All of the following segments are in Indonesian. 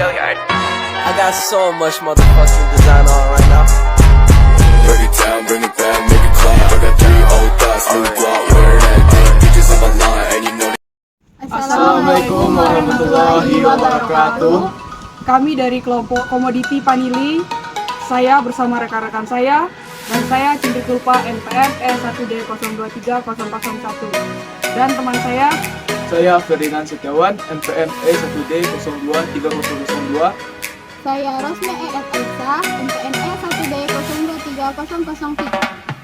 I got so much motherfucking design on right now. Break it down, bring it back, make it clap. I got 3 old thoughts, new guap, wear that thing. Bitches on my line, and you know. Assalamualaikum warahmatullahi wabarakatuh. Kami dari kelompok Komoditi Vanili. Saya bersama rekan-rekan saya dan saya Cindy Kulpa NPM E1D023001 dan teman saya Ferdinand Setiawan, NPM E1D023002. Saya Rosme EF Esa, NPM E1D023003.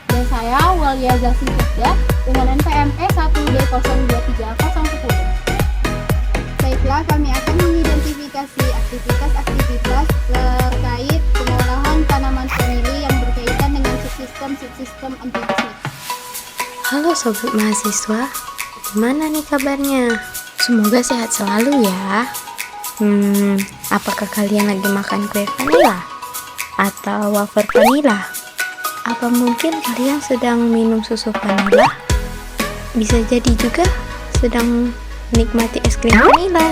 Dan saya Walia Zasi Firda dengan NPM E1D023010. Baiklah, kami akan mengidentifikasi aktivitas-aktivitas terkait pengolahan tanaman vanili yang berkaitan dengan subsistem antivirus. Halo sobat mahasiswa, gimana nih kabarnya? Semoga sehat selalu ya. Apakah kalian lagi makan kue vanila? Atau wafer vanila? Apa mungkin kalian sedang minum susu vanila? Bisa jadi juga sedang menikmati es krim vanila.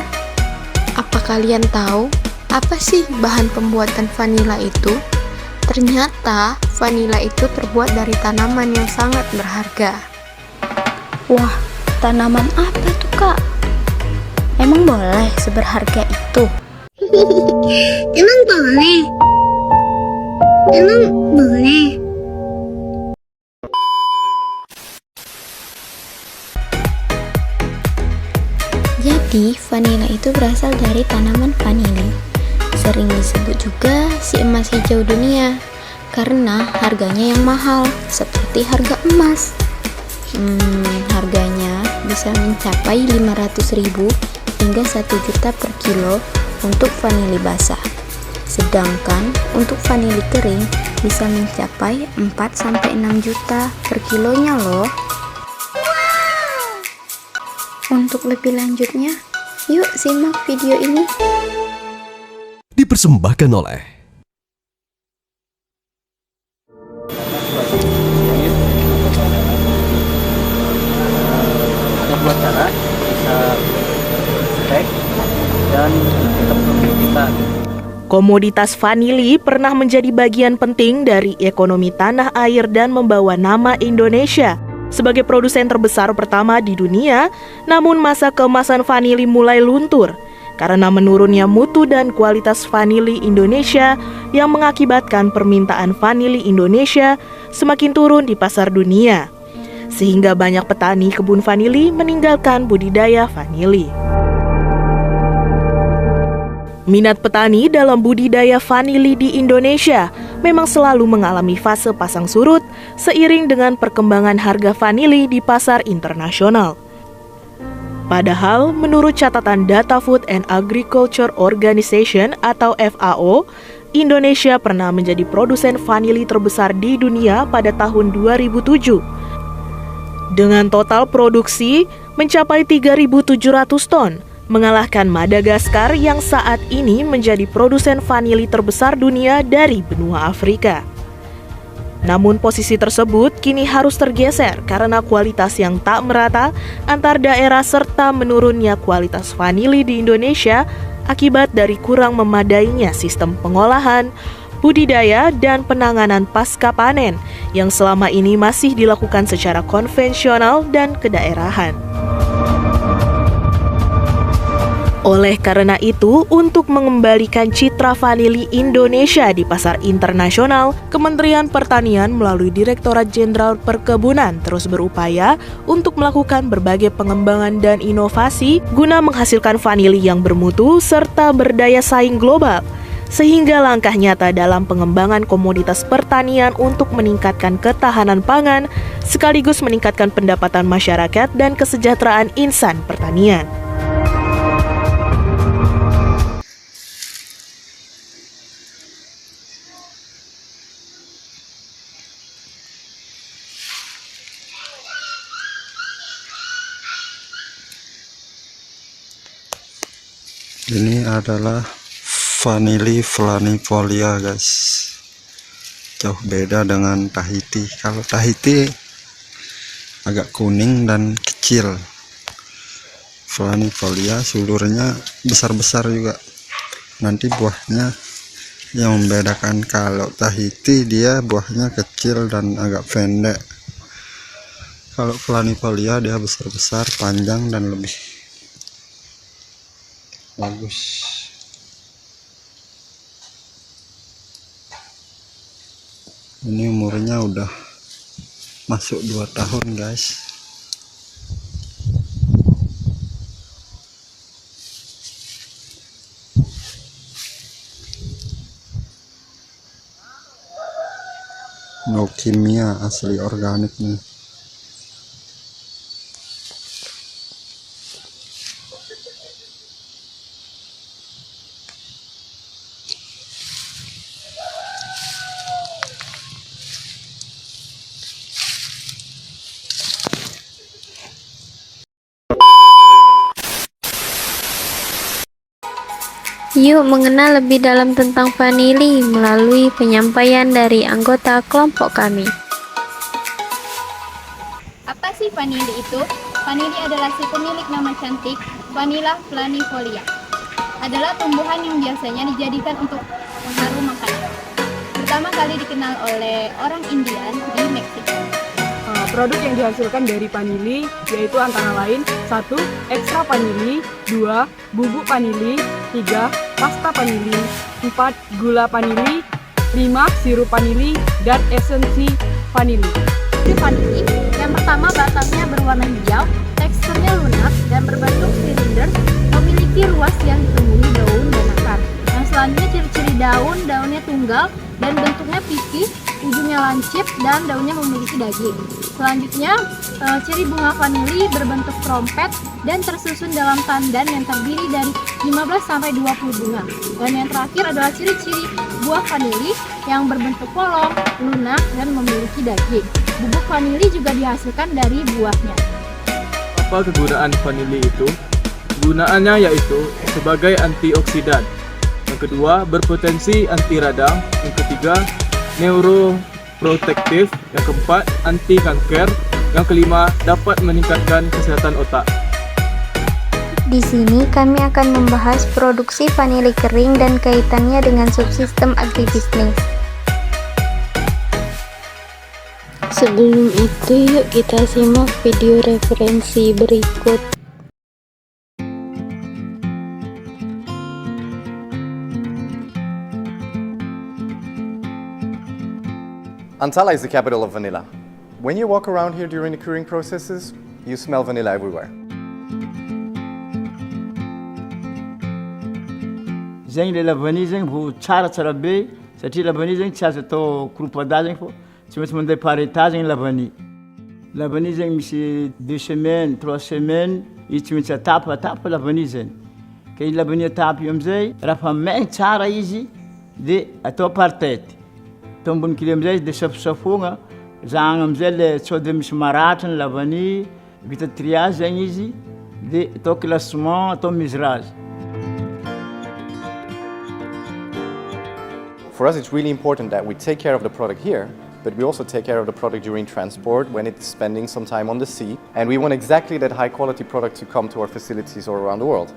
Apa kalian tahu apa sih bahan pembuatan vanila itu? Ternyata vanila itu terbuat dari tanaman yang sangat berharga. Wah, tanaman apa tuh kak? Emang boleh seberharga itu? Emang boleh? Jadi, vanila itu berasal dari tanaman vanili. Sering disebut juga si emas hijau dunia karena harganya yang mahal, seperti harga emas. Harganya bisa mencapai 500.000 hingga 1 juta per kilo untuk vanili basah. Sedangkan untuk vanili kering bisa mencapai 4-6 juta per kilonya loh. Untuk lebih lanjutnya, yuk simak video ini. Dipersembahkan oleh ada 2 cara, bisa cek dan tetap kita. Komoditas vanili pernah menjadi bagian penting dari ekonomi tanah air dan membawa nama Indonesia sebagai produsen terbesar pertama di dunia. Namun masa keemasan vanili mulai luntur karena menurunnya mutu dan kualitas vanili Indonesia yang mengakibatkan permintaan vanili Indonesia semakin turun di pasar dunia, sehingga banyak petani kebun vanili meninggalkan budidaya vanili. Minat petani dalam budidaya vanili di Indonesia memang selalu mengalami fase pasang surut seiring dengan perkembangan harga vanili di pasar internasional. Padahal menurut catatan Data Food and Agriculture Organization atau FAO, Indonesia pernah menjadi produsen vanili terbesar di dunia pada tahun 2007. Dengan total produksi mencapai 3.700 ton, mengalahkan Madagaskar yang saat ini menjadi produsen vanili terbesar dunia dari benua Afrika. Namun posisi tersebut kini harus tergeser karena kualitas yang tak merata antar daerah serta menurunnya kualitas vanili di Indonesia akibat dari kurang memadainya sistem pengolahan, budidaya, dan penanganan pasca panen yang selama ini masih dilakukan secara konvensional dan kedaerahan. Oleh karena itu, untuk mengembalikan citra vanili Indonesia di pasar internasional, Kementerian Pertanian melalui Direktorat Jenderal Perkebunan terus berupaya untuk melakukan berbagai pengembangan dan inovasi guna menghasilkan vanili yang bermutu serta berdaya saing global, sehingga langkah nyata dalam pengembangan komoditas pertanian untuk meningkatkan ketahanan pangan sekaligus meningkatkan pendapatan masyarakat dan kesejahteraan insan pertanian. Ini adalah vanili flanifolia guys, jauh beda dengan Tahiti. Kalau Tahiti agak kuning dan kecil, flanifolia sulurnya besar-besar juga. nanti buahnya yang membedakan. Kalau Tahiti dia buahnya kecil dan agak pendek. Kalau Flanifolia dia besar-besar, panjang dan lebih bagus. Ini umurnya udah masuk 2 tahun guys. No kimia, asli organik nih. Yuk mengenal lebih dalam tentang vanili melalui penyampaian dari anggota kelompok kami. Apa sih vanili itu? Vanili adalah si pemilik nama cantik, Vanilla flanifolia. Adalah tumbuhan yang biasanya dijadikan untuk pengharum makanan. Pertama kali dikenal oleh orang Indian di Meksiko. Produk yang dihasilkan dari vanili yaitu antara lain 1. Ekstra vanili, 2. Bubuk vanili, 3. Pasta vanili, 4. Gula vanili, 5. Sirup vanili, dan esensi vanili. Vanili yang pertama batangnya berwarna hijau, teksturnya lunak dan berbentuk silinder, memiliki ruas yang ditumbuhi daun dan akar. Yang selanjutnya ciri-ciri daun, daunnya tunggal dan bentuknya pipih, ujungnya lancip dan daunnya memiliki daging. Selanjutnya, ciri bunga vanili berbentuk trompet dan tersusun dalam tandan yang terdiri dari 15-20 bunga. Dan yang terakhir adalah ciri-ciri buah vanili yang berbentuk polong, lunak, dan memiliki daging. Bubuk vanili juga dihasilkan dari buahnya. Apa kegunaan vanili itu? Kegunaannya yaitu sebagai antioksidan. Yang kedua, berpotensi anti radang. Yang ketiga, neuroprotektif. Yang keempat, anti kanker. Yang kelima, dapat meningkatkan kesehatan otak. Di sini kami akan membahas produksi vanili kering dan kaitannya dengan subsistem agribisnis. Sebelum itu, yuk kita simak video referensi berikut. Antala is the capital of vanilla. When you walk around here during the curing processes, you smell vanilla everywhere. Zegny le lavany zegny vao tsara be satria lavany zegny tsy azo atao groupe-da zegny fô tsy maintsy mandeha par état zegny lavany. Lavany zegny misy 2 semaines, 3 semaines, izy tsy maintsy atapy lavany zegny. Ka iny lavany atapy io amizay raha fa maigny tsara izy dia atao par tête. Atao ambony kilo amizay dia safosafogna, zahagna amizay le sao dia misy maratra ny lavany, vita triage zegny izy dia atao classement, atao mesurage. For us, it's really important that we take care of the product here, but we also take care of the product during transport when it's spending some time on the sea. And we want exactly that high quality product to come to our facilities all around the world.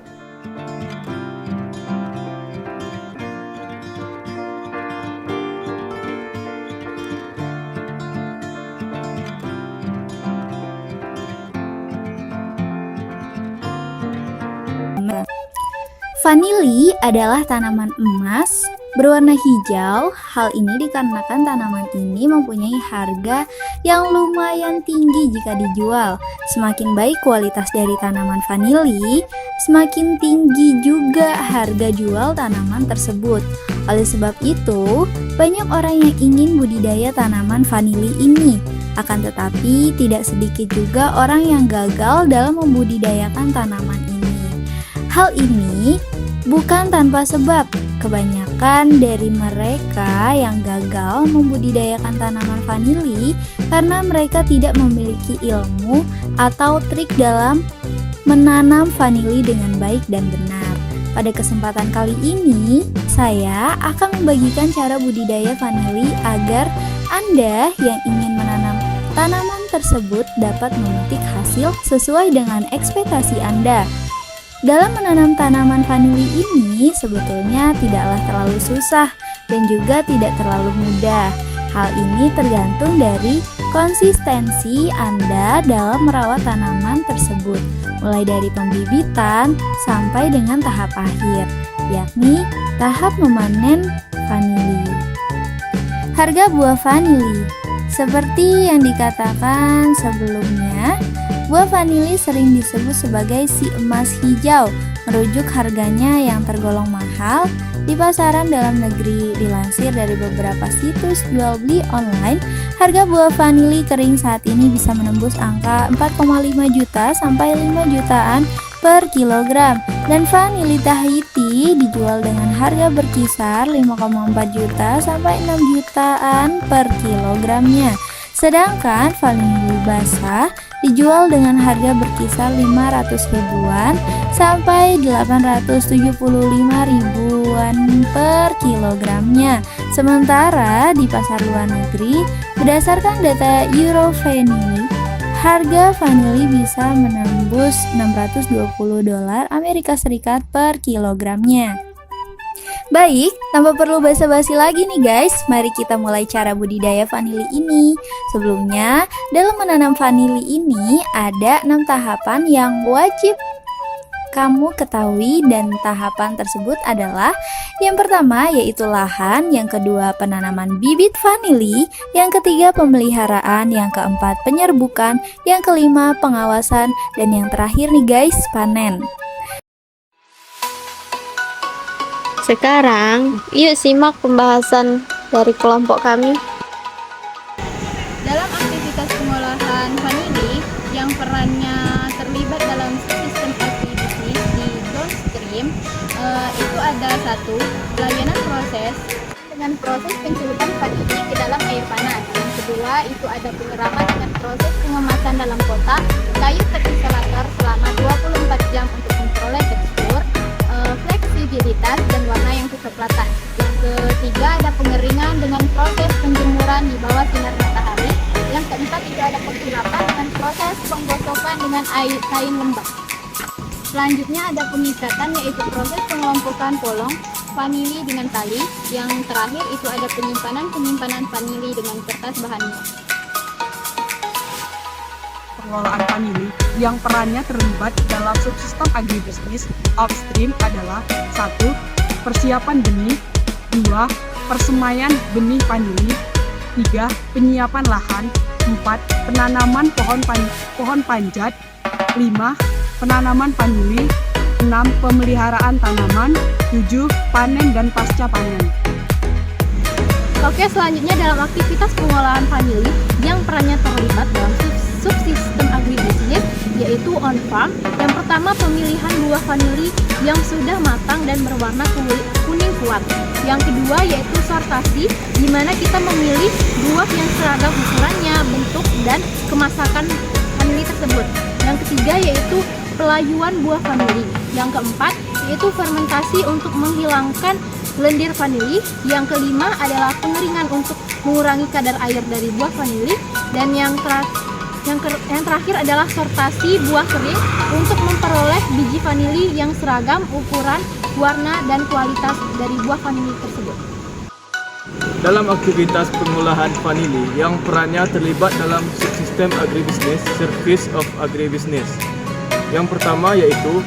Vanili adalah tanaman emas berwarna hijau. Hal ini dikarenakan tanaman ini mempunyai harga yang lumayan tinggi jika dijual. Semakin baik kualitas dari tanaman vanili, semakin tinggi juga harga jual tanaman tersebut. Oleh sebab itu, banyak orang yang ingin budidaya tanaman vanili ini. Akan tetapi, tidak sedikit juga orang yang gagal dalam membudidayakan tanaman ini. Hal ini bukan tanpa sebab. Kebanyakan dari mereka yang gagal membudidayakan tanaman vanili karena mereka tidak memiliki ilmu atau trik dalam menanam vanili dengan baik dan benar. Pada kesempatan kali ini, saya akan membagikan cara budidaya vanili agar Anda yang ingin menanam tanaman tersebut dapat memetik hasil sesuai dengan ekspektasi Anda. Dalam menanam tanaman vanili ini sebetulnya tidaklah terlalu susah dan juga tidak terlalu mudah. Hal ini tergantung dari konsistensi Anda dalam merawat tanaman tersebut, mulai dari pembibitan sampai dengan tahap akhir, yakni tahap memanen vanili. Harga buah vanili. Seperti yang dikatakan sebelumnya, buah vanili sering disebut sebagai si emas hijau, merujuk harganya yang tergolong mahal di pasaran dalam negeri. Dilansir dari beberapa situs jual beli online, harga buah vanili kering saat ini bisa menembus angka 4,5 juta sampai 5 jutaan per kilogram, dan vanili Tahiti dijual dengan harga berkisar 5,4 juta sampai 6 jutaan per kilogramnya. Sedangkan vanili basah dijual dengan harga berkisar 500 ribuan sampai 875 ribuan per kilogramnya. Sementara di pasar luar negeri, berdasarkan data Eurovanili, harga vanili bisa menembus $620 Amerika Serikat per kilogramnya. Baik, tanpa perlu basa-basi lagi nih guys, mari kita mulai cara budidaya vanili ini. Sebelumnya, dalam menanam vanili ini ada 6 tahapan yang wajib kamu ketahui, dan tahapan tersebut adalah: yang pertama yaitu lahan, yang kedua penanaman bibit vanili, yang ketiga pemeliharaan, yang keempat penyerbukan, yang kelima pengawasan, dan yang terakhir nih guys, panen. Sekarang, yuk simak pembahasan dari kelompok kami. Dalam aktivitas pengolahan vanili yang perannya terlibat dalam sistem agribisnis di downstream, itu ada 1. Pelayanan proses dengan proses pencelupan vanili ke dalam air panas. Yang kedua itu ada penyerapan dengan proses pengemasan dalam kotak kayu terisolator selama 24 jam untuk memperoleh tekstur, fleksibilitas dan warna yang kecoklatan. Yang ketiga ada pengeringan dengan proses penjemuran di bawah sinar matahari. Yang keempat itu ada penginapan dengan proses penggosokan dengan kain lembab. Selanjutnya ada pengikatan, yaitu proses pengelompokan polong vanili dengan tali. Yang terakhir itu ada penyimpanan vanili dengan kertas bahannya. Pengelolaan vanili yang perannya terlibat dalam subsistem agribisnis upstream adalah: 1. Persiapan benih, 2. Persemaian benih vanili, 3. Penyiapan lahan, 4. Penanaman pohon panjat, 5. Penanaman vanili, 6. Pemeliharaan tanaman, 7. Panen dan pasca panen. Oke, selanjutnya dalam aktivitas pengolahan vanili yang perannya terlibat dalam subsistem agribisnis, yaitu on farm. Yang pertama, pemilihan buah vanili yang sudah matang dan berwarna kuning kuat. Yang kedua yaitu sortasi, di mana kita memilih buah yang seragam ukurannya, bentuk, dan kemasakan vanili tersebut. Yang ketiga yaitu pelayuan buah vanili. Yang keempat yaitu fermentasi untuk menghilangkan lendir vanili. Yang kelima adalah pengeringan untuk mengurangi kadar air dari buah vanili. Dan yang terakhir adalah sortasi buah kering untuk memperoleh biji vanili yang seragam ukuran, warna, dan kualitas dari buah vanili tersebut. Dalam aktivitas pengolahan vanili yang perannya terlibat dalam subsistem agribisnis, service of agribusiness. Yang pertama yaitu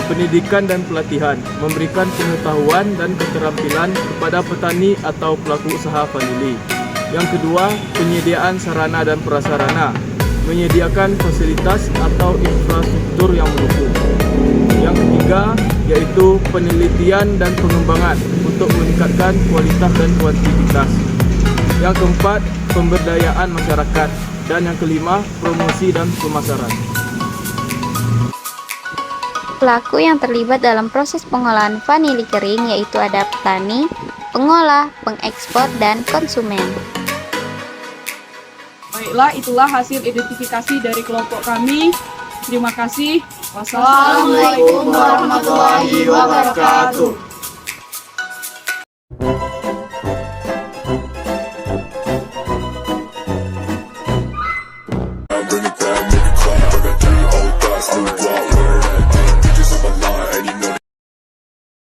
pendidikan dan pelatihan, memberikan pengetahuan dan keterampilan kepada petani atau pelaku usaha vanili. Yang kedua, penyediaan sarana dan prasarana, menyediakan fasilitas atau infrastruktur yang mendukung. Yang ketiga yaitu penelitian dan pengembangan untuk meningkatkan kualitas dan kuantitas. Yang keempat, pemberdayaan masyarakat. Dan yang kelima, promosi dan pemasaran. Pelaku yang terlibat dalam proses pengolahan vanili kering yaitu ada petani, pengolah, pengekspor, dan konsumen. Baiklah, itulah hasil identifikasi dari kelompok kami. Terima kasih. Wassalamualaikum warahmatullahi wabarakatuh.